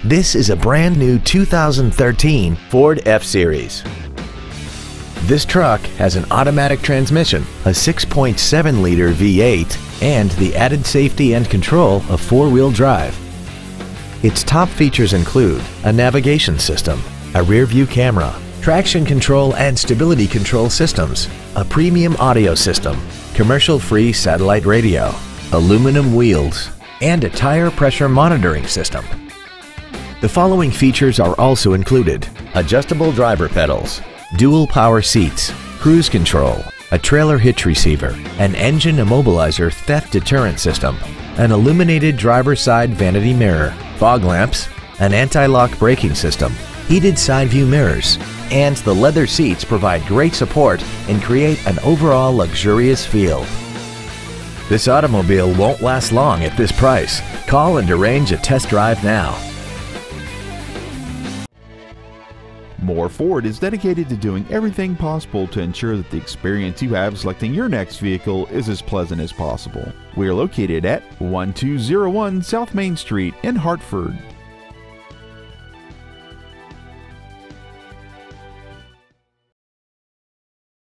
This is a brand new 2013 Ford F-Series. This truck has an automatic transmission, a 6.7-liter V8, and the added safety and control of four-wheel drive. Its top features include a navigation system, a rear-view camera, traction control and stability control systems, a premium audio system, commercial-free satellite radio, aluminum wheels, and a tire pressure monitoring system. The following features are also included: adjustable driver pedals, dual power seats, cruise control, a trailer hitch receiver, an engine immobilizer theft deterrent system, an illuminated driver's side vanity mirror, fog lamps, an anti-lock braking system, heated side view mirrors, and the leather seats provide great support and create an overall luxurious feel. This automobile won't last long at this price. Call and arrange a test drive now. Moore Ford is dedicated to doing everything possible to ensure that the experience you have selecting your next vehicle is as pleasant as possible. We are located at 1201 South Main Street in Hartford.